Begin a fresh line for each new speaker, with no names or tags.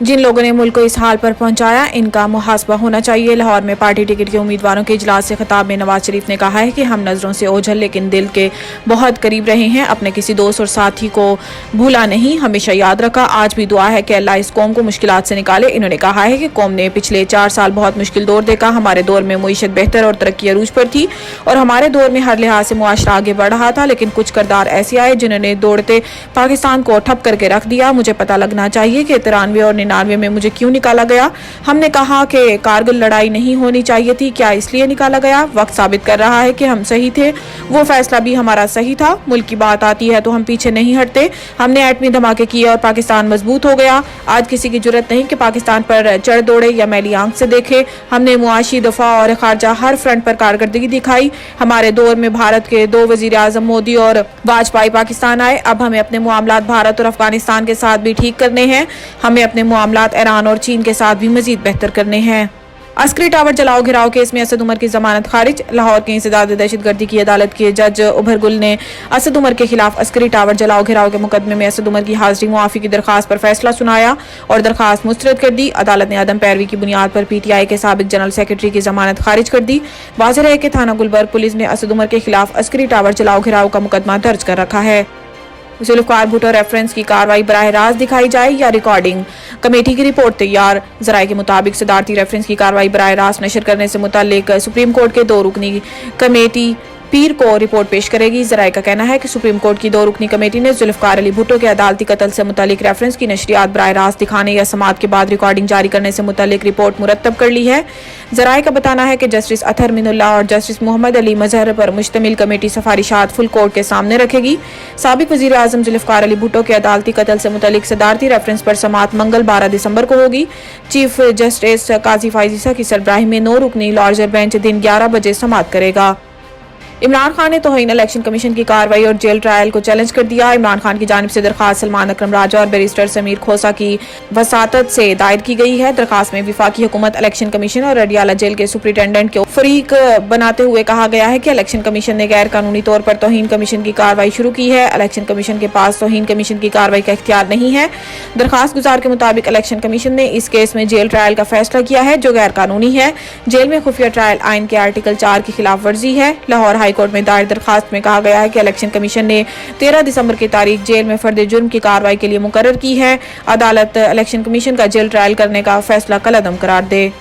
जिन लोगों ने मुल्क को इस हाल पर पहुंचाया, इनका मुहासबा होना चाहिए। लाहौर में पार्टी टिकट के उम्मीदवारों के इजलास से खिताब में नवाज शरीफ ने कहा है कि हम नजरों से ओझल लेकिन दिल के बहुत करीब रहे हैं। अपने किसी दोस्त और साथी को भूला नहीं, हमेशा याद रखा। आज भी दुआ है कि अल्लाह इस कौम को मुश्किलात से निकाले। इन्होंने कहा है कि कौम ने पिछले 4 साल बहुत मुश्किल दौर देखा। हमारे दौर में मुईशत बेहतर और तरक्की अरूज पर थी और हमारे दौर में हर लिहाज से मुआशरा आगे बढ़ रहा था, लेकिन कुछ किरदार ऐसे आए जिन्होंने दौड़ते पाकिस्तान को ठप करके रख दिया। मुझे पता लगना चाहिए कि 93 और 99 में मुझे क्यों निकाला गया। हमने कहा कि कारगिल लड़ाई नहीं होनी चाहिए थी, क्या इसलिए निकाला गया? वक्त साबित कर रहा है कि हम सही थे, वो फैसला भी हमारा सही था। मुल्क की बात आती है तो हम पीछे नहीं हटते। हमने एटमी धमाके किए और पाकिस्तान मजबूत हो गया। आज किसी की जरूरत नहीं कि पाकिस्तान पर चढ़ दौड़े या मैली आंख से देखे। हमने मुआशी, दफा और खारजा हर फ्रंट पर कारकर्दगी दिखाई। हमारे दौर में भारत के 2 वजीर आजम मोदी और वाजपेयी पाकिस्तान आए। अब हमें अपने मामलात भारत और अफगानिस्तान के साथ भी ठीक करने हैं। हमें अपने मामलात ईरान और चीन के साथ भी मजीद बेहतर करने हैं। अस्करी टावर जलाओ घिराव केस में असद उमर की जमानत खारिज। लाहौर के इंसदाद दहशतगर्दी की अदालत के जज उभर गुल ने असद उमर के खिलाफ अस्करी टावर जलाओ घिराव के मुकदमे में असद उमर की हाजिरी मुआफी की दरखास्त पर फैसला सुनाया और दरखास्त मुस्तरद कर दी। अदालत ने अदम पैरवी की बुनियाद पर PTI के साबिक जनरल सेक्रेटरी की जमानत खारिज कर दी। वाज़ेह है कि थाना गुलबर्ग पुलिस ने असद उमर के खिलाफ अस्करी टावर जलाओ घिराव का मुकदमा दर्ज कर रखा है। जुल्फकार भुट्टो रेफरेंस की कार्रवाई बराह रास्त दिखाई जाए या रिकॉर्डिंग? कमेटी की रिपोर्ट तैयार। जराये के मुताबिक सदारती रेफरेंस की कार्रवाई बराह रास्त नशर करने से मुताल्लिक सुप्रीम कोर्ट के 2 रुकनी कमेटी पीर को रिपोर्ट पेश करेगी। जराये का कहना है कि सुप्रीम कोर्ट की 2 रुकनी कमेटी ने जुल्फकार अली भुट्टो के अदालती कत्ल से मुताल्लिक रेफरेंस की नशरियात बराह रास्त दिखाने या समात के बाद रिकॉर्डिंग जारी करने से मुताल्लिक रिपोर्ट मुरतब कर ली है। जराये का बताना है कि जस्टिस अतहर मिनुल्लाह और जस्टिस मोहम्मद अली मजहर पर मुश्तमिल कमेटी सफारिशात फुल कोर्ट के सामने रखेगी। साबिक वजीर आजम जुल्फकार अली भुट्टो के अदालती कत्ल से मुताल्लिक सदारती रेफरेंस पर समात मंगल 12 दिसंबर को होगी। चीफ जस्टिस काजी फाइजीसा की सरबराही में 9 रुकनी लार्जर बेंच दिन 11 बजे समात करेगा। इमरान खान ने तौहीन इलेक्शन कमीशन की कार्रवाई और जेल ट्रायल को चैलेंज कर दिया। इमरान खान की जानिब से दरखास्त सलमान अकरम राजा और बैरिस्टर समीर खोसा की वसातत से दायर की गई है। दरखास्त में वफाकी हुकूमत, इलेक्शन कमीशन और अडियाला जेल के सुपरिटेंडेंट को फरीक बनाते हुए कहा गया है कि इलेक्शन कमीशन ने गैर कानूनी तौर पर तौहीन कमीशन की कार्रवाई शुरू की है। इलेक्शन कमीशन के पास तौहीन कमीशन की कार्रवाई का इख्तियार नहीं है। दरखास्त गुजार के मुताबिक इलेक्शन कमीशन ने इस केस में जेल ट्रायल का फैसला किया है जो गैर कानूनी है। जेल में खुफिया ट्रायल आइन के आर्टिकल 4 की खिलाफ वर्जी है। लाहौर हाईकोर्ट में दायर दरखास्त में कहा गया है कि इलेक्शन कमीशन ने 13 दिसंबर की तारीख जेल में फर्द जुर्म की कार्रवाई के लिए मुकर्रर की है। अदालत इलेक्शन कमीशन का जेल ट्रायल करने का फैसला कलअदम करार दे।